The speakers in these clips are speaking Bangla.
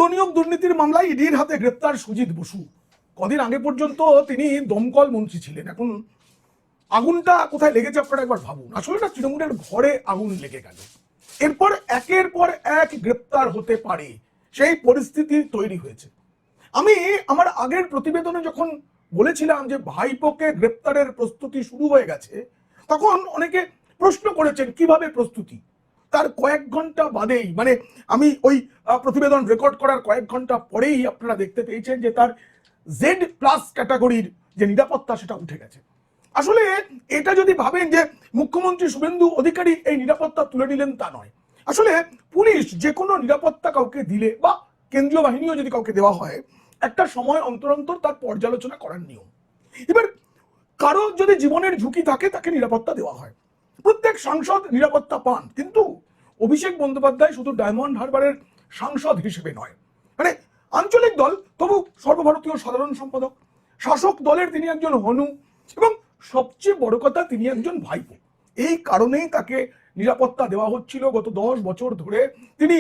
পুরনিয়োগ দুর্নীতির মামলায় ইডির হাতে গ্রেপ্তার সুজিত বসু। কদিন আগে পর্যন্ত তিনি দমকল মন্ত্রী ছিলেন, এখন আগুনটা কোথায় লেগেছে আপনারা একবার ভাবুন। আসলে না, তৃণমূলের ঘরে আগুন লেগে গেল, এরপর একের পর এক গ্রেপ্তার হতে পারে সেই পরিস্থিতি তৈরি হয়েছে। আমি আমার আগের প্রতিবেদনে যখন বলেছিলাম যে ভাইপোকে গ্রেপ্তারের প্রস্তুতি শুরু হয়ে গেছে, তখন অনেকে প্রশ্ন করেছেন কিভাবে প্রস্তুতি। তার কয়েক ঘন্টা বাদেই, মানে আমি ওই প্রতিবেদন রেকর্ড করার কয়েক ঘন্টা পরেই আপনারা দেখতে পেয়েছেন যে তার জেড প্লাস ক্যাটাগরির যে নিরাপত্তা সেটা উঠে গেছে। আসলে এটা যদি ভাবেন যে মুখ্যমন্ত্রী শুভেন্দু অধিকারী এই নিরাপত্তা তুলে নিলেন, তা নয়। আসলে পুলিশ যে কোনো নিরাপত্তা কাউকে দিলে বা কেন্দ্রীয় বাহিনীও যদি কাউকে দেওয়া হয়, একটা সময় অন্তর অন্তর তার পর্যালোচনা করার নিয়ম। এবার কারো যদি জীবনের ঝুঁকি থাকে তাকে নিরাপত্তা দেওয়া হয়, প্রত্যেক সাংসদ নিরাপত্তা পান, কিন্তু অভিষেক বন্দ্যোপাধ্যায় শুধু ডায়মন্ড হারবারের সাংসদ হিসেবে নয়, মানে আঞ্চলিক দল তবু সর্বভারতীয় সাধারণ সম্পাদক, শাসক দলের তিনি একজন হনু, এবং সবচেয়ে বড় কথা তিনি একজন ভাইপো। এই কারণেই তাকে নিরাপত্তা দেওয়া হচ্ছিল। গত 10 বছর ধরে তিনি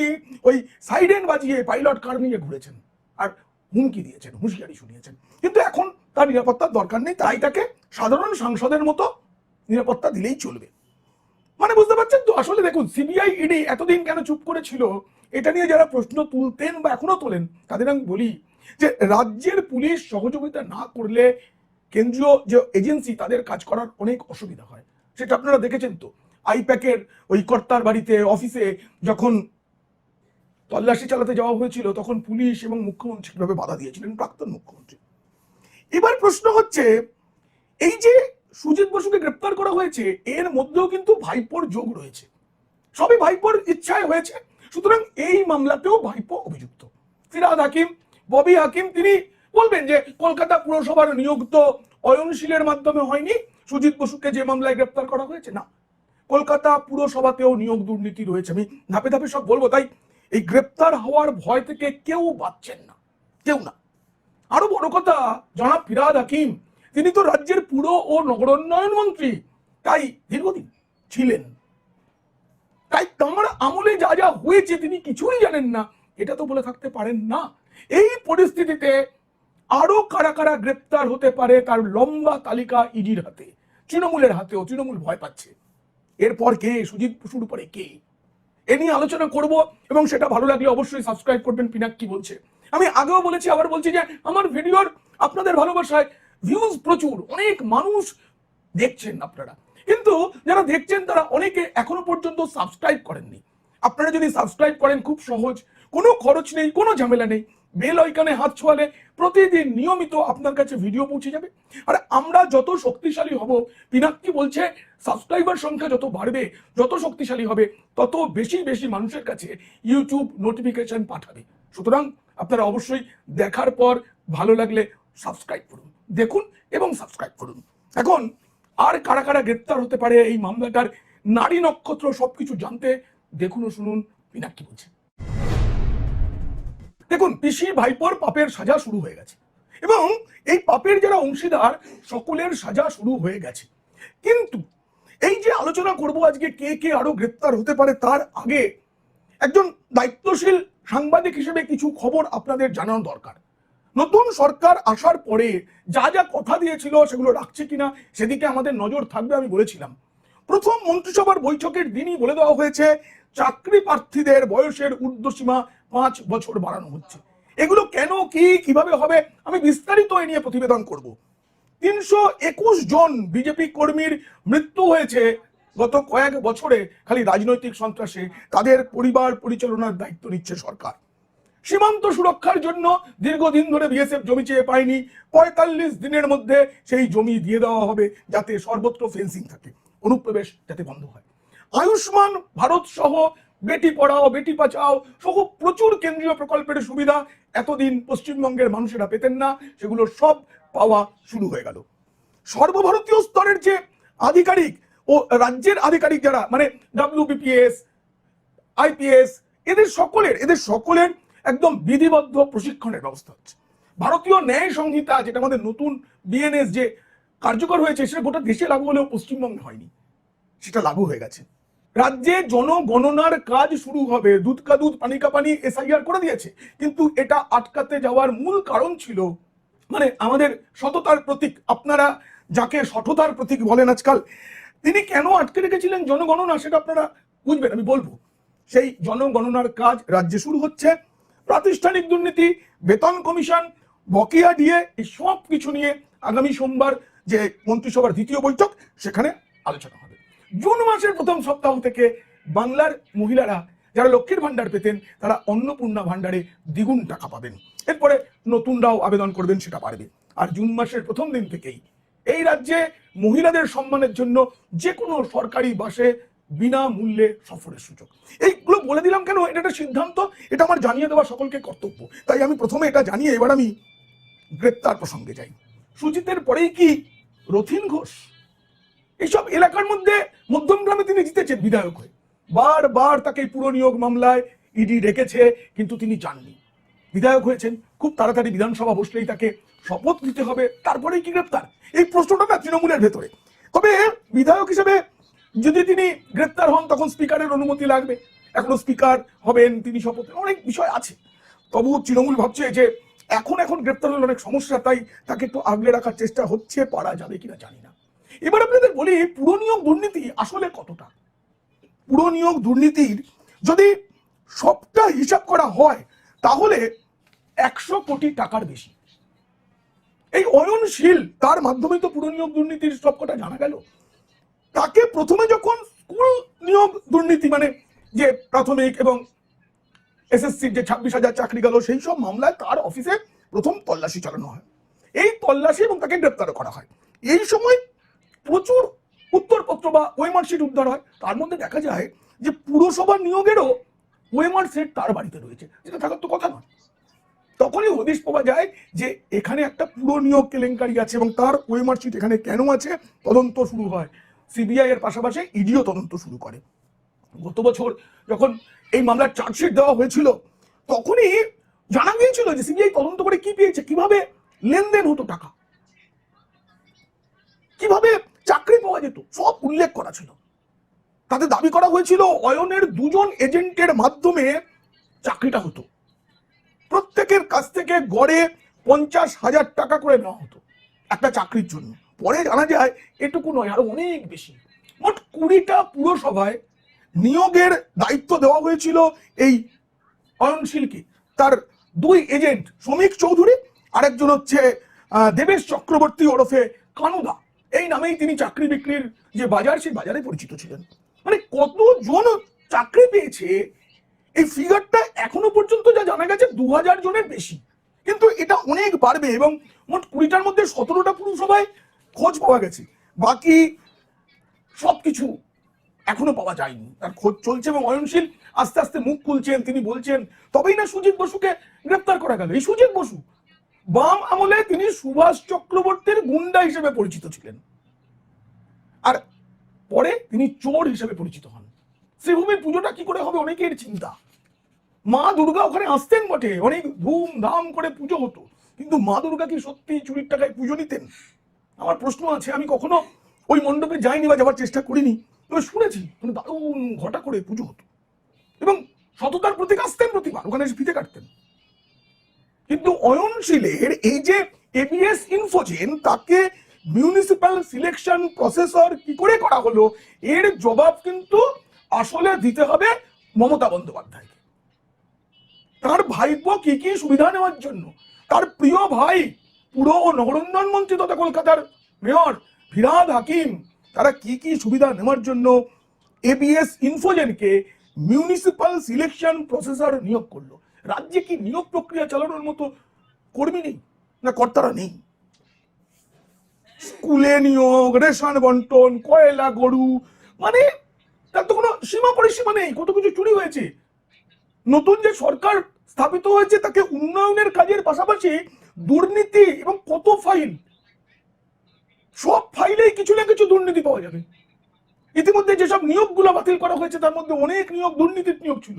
ওই সাইরেন বাজিয়ে পাইলট কার নিয়ে ঘুরেছেন আর হুমকি দিয়েছেন, হুঁশিয়ারি শুনিয়েছেন, কিন্তু এখন তার নিরাপত্তার দরকার নেই, তাই তাকে সাধারণ সাংসদের মতো নিরাপত্তা দিলেই চলবে। মানে বুঝতে পারছেন তো? আসলে দেখুন, সিবিআই ইডি এতদিন কেন চুপ করেছিল এটা নিয়ে যারা প্রশ্ন তুলতেন বা এখনো তোলেন, তাদের আমি বলি যে রাজ্যের পুলিশ সহযোগিতা না করলে কেন্দ্রীয় যে এজেন্সি তাদের কাজ করার অনেক অসুবিধা হয়। সেটা আপনারা দেখেছেন তো, আইপ্যাকের ওই কর্তার বাড়িতে, অফিসে যখন তল্লাশি চালাতে যাওয়া হয়েছিল, তখন পুলিশ এবং মুখ্যমন্ত্রী কিভাবে বাধা দিয়েছিলেন, প্রাক্তন মুখ্যমন্ত্রী। এবার প্রশ্ন হচ্ছে, এই যে সুজিত বসুকে গ্রেপ্তার করা হয়েছে, এর মধ্যেও কিন্তু ভাইপোর যোগ রয়েছে। সবই ভাইপোর ইচ্ছায় হয়েছে, সুতরাং এই মামলাতেও ভাইপো অভিযুক্ত। ফিরহাদ হাকিম, ববি হাকিম তিনি বলবেন যে কলকাতা পুরসভার নিয়োগ তো অয়নশীলের মাধ্যমে হয়নি, সুজিত বসুকে যে মামলায় গ্রেপ্তার করা হয়েছে, না, কলকাতা পুরসভাতেও নিয়োগ দুর্নীতি রয়েছে। আমি ধাপে ধাপে সব বলবো, তাই এই গ্রেপ্তার হওয়ার ভয় থেকে কেউ বাঁচছেন না, কেউ না। আরো বড় কথা, জনাব ফিরহাদ হাকিম তিনি তো রাজ্যের পুর ও নগরোন্নয়ন মন্ত্রী, তাই দীর্ঘদিন ছিলেন, তাই তাঁর আমলে যা যা হয়েছে তিনি কিছুই জানেন না, এটা তো বলে থাকতে পারেন না। এই পরিস্থিতিতে আরো কারা কারা গ্রেপ্তার হতে পারে তার লম্বা তালিকা ইডির হাতে, তৃণমূলের হাতেও। তৃণমূল ভয় পাচ্ছে। এরপর কে? সুজিত বসুর উপরে কে? এ নিয়ে আলোচনা করব, এবং সেটা ভালো লাগলে অবশ্যই সাবস্ক্রাইব করবেন পিনাক্কি বলছে। আমি আগেও বলেছি, আবার বলছি যে আমার ভিডিওর আপনাদের ভালোবাসায় ভিউজ প্রচুর, অনেক মানুষ দেখছেন আপনারা, কিন্তু যারা দেখছেন তারা অনেকে এখনো পর্যন্ত সাবস্ক্রাইব করেননি। আপনারা যদি সাবস্ক্রাইব করেন, খুব সহজ, কোনো খরচ নেই, কোনো ঝামেলা নেই, বেল আইকনে হাত ছোঁয়ালে প্রতিদিন নিয়মিত আপনার কাছে ভিডিও পৌঁছে যাবে। আর আমরা যত শক্তিশালী হব, পিনাক্কি বলছে সাবস্ক্রাইবার সংখ্যা যত বাড়বে, যত শক্তিশালী হবে, তত বেশি বেশি মানুষের কাছে ইউটিউব নোটিফিকেশন পাঠাবে। সুতরাং আপনারা অবশ্যই দেখার পর ভালো লাগলে সাবস্ক্রাইব করুন, দেখুন এবং সাবস্ক্রাইব করুন। এখন আর কারা কারা গ্রেপ্তার হতে পারে এই মামলাটার নারী নক্ষত্র সবকিছু জানতে দেখুন ও শুনুন পিনাক্কি বলছে। দেখুন, পিসি ভাইপোর পাপের সাজা শুরু হয়ে গেছে, এবং এই পাপের যারা অংশীদার সকলের সাজা শুরু হয়ে গেছে। কিন্তু এই যে আলোচনা করব আজকে কে কে আরো গ্রেপ্তার হতে পারে, তার আগে একজন দায়িত্বশীল সাংবাদিক হিসেবে কিছু খবর আপনাদের জানানো দরকার। নতুন সরকার আসার পরে যা যা কথা দিয়েছিল সেগুলো রাখছে কিনা সেদিকে আমাদের নজর থাকবে। আমি বলেছিলাম, প্রথম মন্ত্রিসভার বৈঠকের দিনই বলে দেওয়া হয়েছে চাকরি প্রার্থীদের বয়সের ঊর্ধ্বসীমা 5 বছর বাড়ানো হচ্ছে। এগুলো কেন, কি, কিভাবে হবে, আমি বিস্তারিত এ নিয়ে প্রতিবেদন করব। 321 জন বিজেপি কর্মীর মৃত্যু হয়েছে গত কয়েক বছরে খালি রাজনৈতিক সন্ত্রাসে, তাদের পরিবার পরিচালনার দায়িত্ব নিচ্ছে সরকার। সীমান্ত সুরক্ষার জন্য দীর্ঘদিন ধরে বিএসএফ জমি চেয়ে পায়নি, 45 দিনের মধ্যে সেই জমি দিয়ে দেওয়া হবে, যাতে সর্বত্র ফেন্সিং থাকে, অনুপ্রবেশ যাতে বন্ধ হয়। আয়ুষ্মান ভারত সহ বেটি পড়াও বেটি বাঁচাও সহ প্রচুর কেন্দ্রীয় প্রকল্পের সুবিধা এতদিন পশ্চিমবঙ্গের মানুষেরা পেতেন না, সেগুলো সব পাওয়া শুরু হয়ে গেল। সর্বভারতীয় স্তরের যে আধিকারিক ও রাজ্যের আধিকারিক যারা, মানে WBPS, IPS, এদের সকলের একদম বিধিবদ্ধ প্রশিক্ষণের ব্যবস্থা হচ্ছে। ভারতীয় ন্যায় সংহিতা, যেটা আমাদের নতুন BNS যে কার্যকর হয়েছে, সেটা গোটা দেশে লাগু হলেও পশ্চিমবঙ্গে হয়নি, সেটা লাগু হয়ে গেছে। রাজ্যে জনগণনার কাজ শুরু হবে, দুধ কা দুধ পানি কা পানি এসআইআর করে দিয়েছে, কিন্তু এটা আটকাতে যাওয়ার মূল কারণ ছিল মানে আমাদের সততার প্রতীক, আপনারা যাকে সততার প্রতীক বলেন আজকাল, তিনি কেন আটকে রেখেছিলেন জনগণনা সেটা আপনারা বুঝবেন, আমি বলবো। সেই জনগণনার কাজ রাজ্যে শুরু হচ্ছে, প্রাতিষ্ঠানিক দুর্নীতি, বেতন কমিশন, বকেয়া দিয়ে এই সব কিছু নিয়ে আগামী সোমবার যে মন্ত্রিসভার দ্বিতীয় বৈঠক সেখানে আলোচনা হবে। জুন মাসের প্রথম সপ্তাহ থেকে বাংলার মহিলারা যারা লক্ষ্মীর ভান্ডার পেতেন তারা অন্নপূর্ণা ভান্ডারে দ্বিগুণ টাকা পাবেন, এরপরে নতুনরাও আবেদন করবেন, সেটা পারবে। আর জুন মাসের প্রথম দিন থেকেই এই রাজ্যে মহিলাদের সম্মানের জন্য যে কোনো সরকারি বাসে বিনামূল্যে সফরের সুযোগ। এইগুলো বলে দিলাম কেন, এটা একটা সিদ্ধান্ত, এটা আমার জানিয়ে দেওয়া সকলকে কর্তব্য, তাই আমি প্রথমে এটা জানিয়ে এবার আমি গ্রেপ্তার প্রসঙ্গে যাই। সুজিতের পরেই কি রথিন ঘোষ? এইসব এলাকার মধ্যে মধ্যমগ্রামে তিনি জিতেছেন বিধায়ক হয়ে, বারবার তাকে পুরো নিয়োগ মামলায় ইডি রেখেছে, কিন্তু তিনি যাননি, বিধায়ক হয়েছেন। খুব তাড়াতাড়ি বিধানসভা বসলেই তাকে শপথ নিতে হবে, তারপরেই কি গ্রেপ্তার? এই প্রশ্নটা না তৃণমূলের ভেতরে। তবে বিধায়ক হিসেবে যদি তিনি গ্রেপ্তার হন তখন স্পিকারের অনুমতি লাগবে, এখনো স্পিকার হবেন তিনি, শপথে অনেক বিষয় আছে। তবু তৃণমূল ভাবছে যে এখন গ্রেপ্তার হলে অনেক সমস্যা, তাই তাকে একটু আগলে রাখার চেষ্টা হচ্ছে, পারা যাবে কিনা জানি না। এবার আপনাদের বলি পুরো নিয়োগ দুর্নীতি আসলে কতটা। পুরো নিয়োগ দুর্নীতির যদি সবটা হিসাব করা হয় তাহলে 100 কোটি টাকার বেশি। এই অয়নশীল তার মাধ্যমে তো পুরো নিয়োগ দুর্নীতির সবকটা জানা গেল। তাকে প্রথমে যখন স্কুল নিয়োগ দুর্নীতি মানে যে প্রাথমিক এবং এসএসসির যে 26,000 চাকরি গেল, সেই সব মামলায় তার অফিসে প্রথম তল্লাশি চালানো হয়। এই তল্লাশি এবং তাকে গ্রেপ্তার করা হয়। এই সময় প্রচুর উত্তরপত্র বা ওয়েমার শিট উদ্ধার হয়, তার মধ্যে দেখা যায় যে পুরসভা নিয়োগেরও ওয়েমার সেট তার বাড়িতে রয়েছে, যেটা থাকার তো কথা নয়। তখনই হদিশ পাওয়া যায় যে এখানে একটা পুরো নিয়োগ কেলেঙ্কারি আছে এবং তার ওয়েমার শিট এখানে কেন আছে, তদন্ত শুরু হয়। সিবিআই এর পাশাপাশি ইডিও তদন্ত শুরু করে। গত বছর যখন এই মামলার চার্জশিট দেওয়া হয়েছিল তখনই জানা গিয়েছিল যে সিবিআই তদন্ত করে কি পেয়েছে, কিভাবে লেনদেন হতো টাকা, কিভাবে চাকরি পাওয়া যেত, সব উল্লেখ করা ছিল। তাতে দাবি করা হয়েছিল অয়নের 2 জন এজেন্টের মাধ্যমে চাকরিটা হতো, প্রত্যেকের কাছ থেকে গড়ে 50,000 টাকা করে নেওয়া হতো একটা চাকরির জন্য। পরে জানা যায় এটুকু নয়, আরো অনেক বেশি। মোট 20টা পুরসভায় নিয়োগের দায়িত্ব দেওয়া হয়েছিল এই অয়নশীলকে। তার 2 এজেন্ট শ্রমিক চৌধুরী, আরেকজন হচ্ছে দেবেশ চক্রবর্তী ওরফে কানুদা, এই নামেই তিনি চাকরি বিক্রির যে বাজার সেই বাজারে পরিচিত ছিলেন। মানে কতজন চাকরি পেয়েছে এই ফিগারটা এখনো পর্যন্ত যা জানা গেছে 2000 জনের বেশি, কিন্তু এটা অনেক বাড়বে এবং মোট 20টার মধ্যে 17টা পুরসভায় খোঁজ পাওয়া গেছে, বাকি সবকিছু এখনো পাওয়া যায়নি, তার খোঁজ চলছে। এবং অয়নশীল আস্তে আস্তে মুখ খুলছেন, তিনি বলছেন, তবেই না সুজিত বসুকে গ্রেপ্তার করা গেল। এই সুজিত বসু বাম আমলে তিনি সুভাষ চক্রবর্তীর গুন্ডা হিসেবে পরিচিত ছিলেন, আর পরে তিনি চোর হিসেবে পরিচিত হন। শ্রীভূমির পুজোটা কি করে হবে অনেকের চিন্তা। মা দুর্গা ওখানে আসতেন বটে, অনেক ধুমধাম করে পুজো হতো, কিন্তু মা দুর্গা কি সত্যি চুরির টাকায় পুজো নিতেন? আমার প্রশ্ন আছে। আমি কখনো ওই মণ্ডপে যাইনি বা যাওয়ার চেষ্টা করিনি, তবে শুনেছি দারুণ ঘটা করে পুজো হতো এবং সততার প্রতীক আসতেন প্রতিবার, ওখানে এসে ফিতে কাটতেন। কিন্তু অয়নশীলের এই যে এবিএস ইনফোজেন, তাকে মিউনিসিপ্যাল সিলেকশন প্রসেসর কি করে করা হলো, এর জবাব কিন্তু আসলে দিতে হবে মমতা বন্দ্যোপাধ্যায়কে। তার ভাইপো কি কি সুবিধা নেওয়ার জন্য, তার প্রিয় ভাই পুরো ও নগরোন্নয়ন মন্ত্রী তথা কলকাতার মেয়র ফিরহাদ হাকিম, তারা কি কি সুবিধা নেওয়ার জন্য এবিএস ইনফোজেনকে মিউনিসিপ্যাল সিলেকশন প্রসেসর নিয়োগ করলো। রাজ্যে কি নিয়োগ প্রক্রিয়া চালানোর মতো কর্মী নেই, না কর্তারা নেই? স্কুলে নিয়োগ, রেশন বন্টন, কয়লা গরু, মানে তার তো কোনো সীমা পরিসীমা নেই, কত কিছু চুরি হয়েছে। নতুন যে সরকার স্থাপিত হয়েছে তাকে উন্নয়নের কাজের পাশাপাশি দুর্নীতি এবং কত ফাইল, সব ফাইলেই কিছু না কিছু দুর্নীতি পাওয়া যাবে। ইতিমধ্যে যেসব নিয়োগগুলো বাতিল করা হয়েছে তার মধ্যে অনেক নিয়োগ দুর্নীতির নিয়োগ ছিল।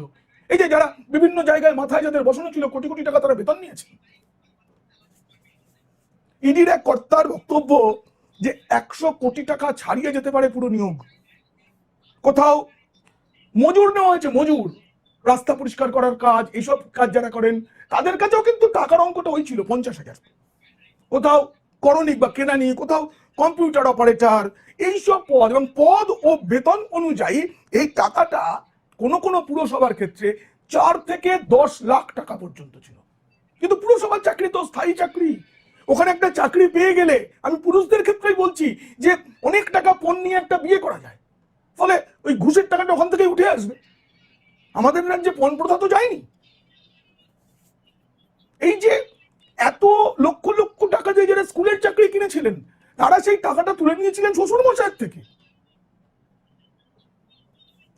এই যে যারা বিভিন্ন জায়গায় মাথায় যাদের বসানো ছিল, কোটি কোটি টাকা তারা বেতন নিয়েছে। ইডির এক কর্তার বক্তব্য যে 100 কোটি টাকা ছাড়িয়ে যেতে পারে পুরো নিয়োগ। কোথাও মজুর নেওয়া হয়েছে, মজুর, রাস্তা পরিষ্কার করার কাজ, এইসব কাজ যারা করেন তাদের কাছেও কিন্তু টাকার অঙ্কটা ওই ছিল 50,000। কোথাও করণিক বা কেনানি, কোথাও কম্পিউটার অপারেটর, এইসব পদ এবং পদ ও বেতন অনুযায়ী এই টাকাটা কোনো কোনো পুরসভার ক্ষেত্রে 4 থেকে 10 লাখ টাকা পর্যন্ত ছিল। কিন্তু পুরসভার চাকরি তো স্থায়ী চাকরি, ওখানে একটা চাকরি পেয়ে গেলে, আমি পুরুষদের ক্ষেত্রেই বলছি, যে অনেক টাকা পণ নিয়ে একটা বিয়ে করা যায়, ফলে ওই ঘুষের টাকাটা ওখান থেকে উঠে আসবে। আমাদের রাজ্যে পণ প্রথা তো যায়নি। এই যে এত লক্ষ লক্ষ টাকা দিয়ে যারা স্কুলের চাকরি কিনেছিলেন, তারা সেই টাকাটা তুলে নিয়েছিলেন শ্বশুর মশাইয়ের থেকে।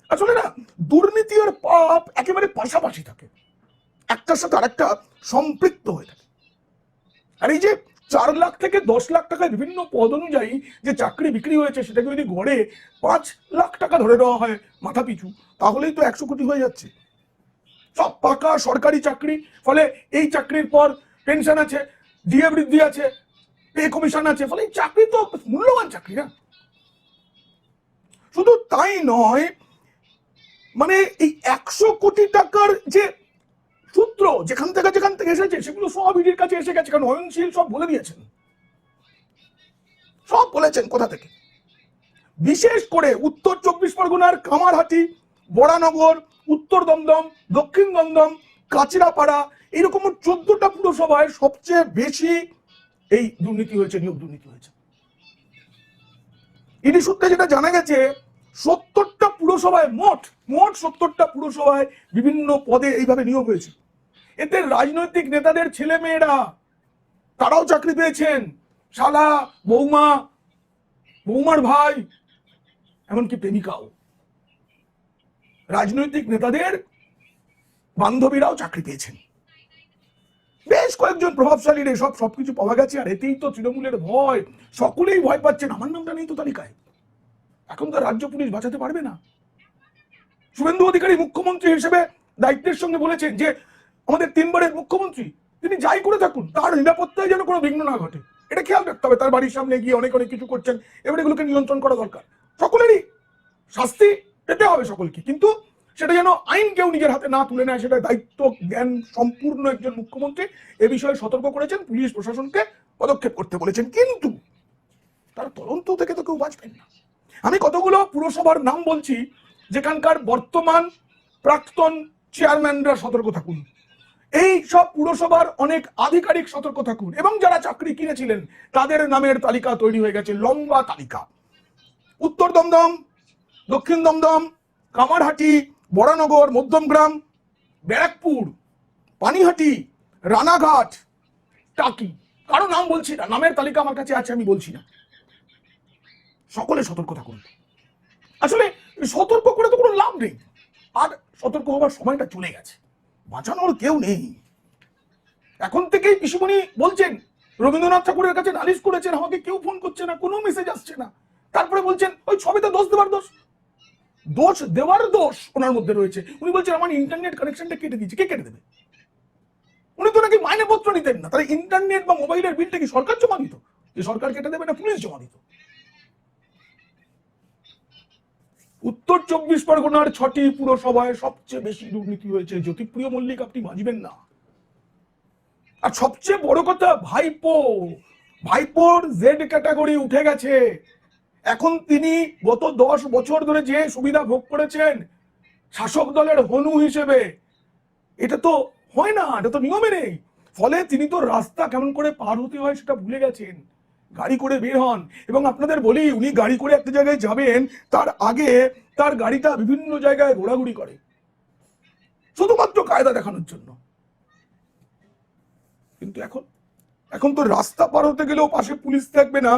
আসলে না, দুর্নীতি আর পাপ একেবারে পাশাপাশি থাকে, একটার সাথে আরেকটা সম্পৃক্ত হয়ে থাকে। আর এই যে 4 লাখ থেকে 10 লাখ টাকায় বিভিন্ন পদ অনুযায়ী যে চাকরি বিক্রি হয়েছে, সেটাকে যদি গড়ে 5 লাখ টাকা ধরে নেওয়া হয় মাথা পিছু, তাহলেই তো 100 কোটি হয়ে যাচ্ছে। সব পাকা সরকারি চাকরি, ফলে এই চাকরির পর পেনশন আছে, ডিএ বৃদ্ধি আছে, পে কমিশন আছে, ফলে এই চাকরি তো মূল্যবান চাকরি না। শুধু তাই নয়, মানে এই 100 কোটি টাকার যে সূত্র যেখান থেকে এসেছে, সেগুলো সব ইডির কাছে এসে গেছে, কারণ অয়নশীল সব বলে দিয়েছেন, সব বলেছেন কোথা থেকে। বিশেষ করে উত্তর 24 পরগনার কামারহাটি, বরানগর, উত্তর দমদম, দক্ষিণ দমদম, কাচিরাপাড়া, এরকম 14টা পুরসভায় সবচেয়ে বেশি এই দুর্নীতি হয়েছে, নিয়োগ দুর্নীতি হয়েছে। ইডি সূত্রে যেটা জানা গেছে, 70টা পুরসভায়, মোট 70টা পুরসভায় বিভিন্ন পদে এইভাবে নিয়োগ হয়েছে। এতে রাজনৈতিক নেতাদের ছেলে মেয়েরা, তারাও চাকরি পেয়েছেন, শালা, বৌমা, বৌমার ভাই, এমনকি প্রেমিকাও। রাজনৈতিক নেতাদের বান্ধবীরাও চাকরি পেয়েছেন। বেশ কয়েকজন প্রভাবশালীর সবকিছু পাওয়া গেছে। আর এতেই তো তৃণমূলের ভয়, সকলেই ভয় পাচ্ছেন, আমার নামটা নেই তো তালিকায়। এখন তো রাজ্য পুলিশ বাঁচাতে পারবে না। শুভেন্দু অধিকারী মুখ্যমন্ত্রী হিসেবে দায়িত্বের সঙ্গে বলেছেন যে আমাদের 3 বারের মুখ্যমন্ত্রী, তিনি যাই করে থাকুন তার নিরাপত্তায় যেন কোনো বিঘ্ন না ঘটে, এটা খেয়াল রাখতে হবে। তার বাড়ির সামনে গিয়ে অনেক কিছু করছেন, এবার এগুলোকে নিয়ন্ত্রণ করা দরকার। সকলেরই শাস্তি পেতে হবে সকলকে, কিন্তু সেটা যেন আইন কেউ নিজের হাতে না তুলে নেয়, সেটা দায়িত্ব জ্ঞান সম্পূর্ণ একজন মুখ্যমন্ত্রী এ বিষয়ে সতর্ক করেছেন, পুলিশ প্রশাসনকে পদক্ষেপ করতে বলেছেন। কিন্তু তার তদন্ত থেকে তো কেউ বাঁচবেন না। আমি কতগুলো পুরসভার নাম বলছি যেখানকার বর্তমান প্রাক্তন চেয়ারম্যানরা সতর্ক থাকুন, এই সব পুরসভার অনেক আধিকারিক সতর্ক থাকুন, এবং যারা চাকরি কিনেছিলেন তাদের নামের তালিকা তৈরি হয়ে গেছে, লম্বা তালিকা। উত্তর দমদম, দক্ষিণ দমদম, কামারহাটি, বরানগর, মধ্যমগ্রাম, ব্যারাকপুর, পানিহাটি, রানাঘাট, টাকি, কারো নাম বলছি না, নামের তালিকা আমার কাছে আছে, আমি বলছি না। সকলে সতর্ক থাকুন। আসলে সতর্ক করে তো কোনো লাভ নেই, আর সতর্ক হওয়ার সময়টা চলে গেছে, বাঁচানোর কেউ নেই। এখন থেকেই পিসিমণি বলছেন রবীন্দ্রনাথ ঠাকুরের কাছে নালিশ করেছেন, আমাকে কেউ ফোন করছে না, কোনো মেসেজ আসছে না, তারপরে বলছেন ওই ছবিতে দোষ দেওয়ার দোষ ওনার মধ্যে রয়েছে। উনি বলছেন আমার ইন্টারনেট কানেকশনটা কেটে দিয়েছে। কে কেটে দেবে? উনি তো নাকি মাইনে পত্র নিতেন না, তাহলে ইন্টারনেট বা মোবাইলের বিলটা কি সরকার জমা দিত? যে সরকার কেটে দেবে না পুলিশ জমা দিত? উত্তর 24 পরগনার 6টি পুরসভায় সবচেয়ে বেশি দুর্নীতি হয়েছে। জ্যোতিপ্রিয় মল্লিক, আপনি বাঁচবেন না। আর সবচেয়ে বড় কথা, ভাইপোর জেড ক্যাটাগরি উঠে গেছে। এখন তিনি গত 10 বছর ধরে যে সুবিধা ভোগ করেছেন শাসক দলের হনু হিসেবে, এটা তো হয় না, এটা তো নিয়মে নেই। ফলে তিনি তো রাস্তা কেমন করে পার হতে হয় সেটা ভুলে গেছেন, গাড়ি করে বের হন। এবং আপনাদের বলি, উনি গাড়ি করে একটা জায়গায় যাবেন, তার আগে তার গাড়িটা বিভিন্ন জায়গায় ঘোরাঘুরি করে, শুধুমাত্র কায়দা দেখানোর জন্য। কিন্তু এখন তো রাস্তা পার হতে গেলেও পাশে পুলিশ থাকবে না,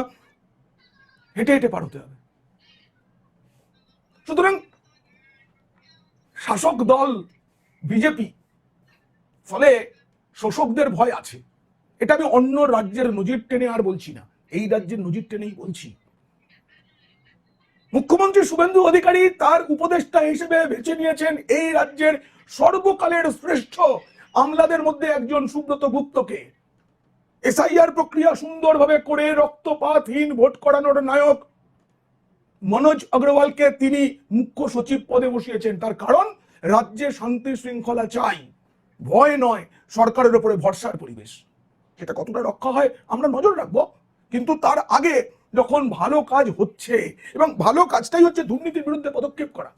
হেঁটে হেঁটে পার হতে হবে। সুতরাং শাসক দল বিজেপি, ফলে শোষকদের ভয় আছে। এটা আমি অন্য রাজ্যের নজির টেনে আর বলছি না, এই রাজ্যের নজির টেনেই বলছি। মুখ্যমন্ত্রী শুভেন্দু অধিকারী তার উপদেষ্টা হিসেবে বেছে নিয়েছেন এই রাজ্যের সর্বকালের শ্রেষ্ঠ আমলাদের মধ্যে একজন সুব্রত গুপ্তকে। এসআইআর প্রক্রিয়া সুন্দরভাবে করে রক্তপাতহীন ভোট করানোর নায়ক মনোজ অগ্রওয়ালকে তিনি মুখ্য সচিব পদে বসিয়েছেন, তার কারণ রাজ্যে শান্তি শৃঙ্খলা চাই, ভয় নয়, সরকারের উপরে ভরসার পরিবেশ। সেটা কতটা রক্ষা হয় আমরা নজর রাখবো, কিন্তু তার আগে যখন ভালো কাজ হচ্ছে, এবং ভালো কাজটাই হচ্ছে দুর্নীতির বিরুদ্ধে পদক্ষেপ করা,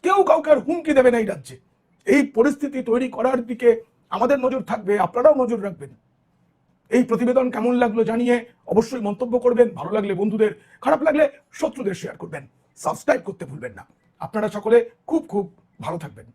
কেউ কাউকে আর হুমকি দেবে না এই রাজ্যে, এই পরিস্থিতি তৈরি করার দিকে আমাদের নজর থাকবে, আপনারাও নজর রাখবেন। এই প্রতিবেদন কেমন লাগলো জানিয়ে অবশ্যই মন্তব্য করবেন, ভালো লাগলে বন্ধুদের, খারাপ লাগলে শত্রুদের শেয়ার করবেন, সাবস্ক্রাইব করতে ভুলবেন না। আপনারা সকলে খুব খুব ভালো থাকবেন।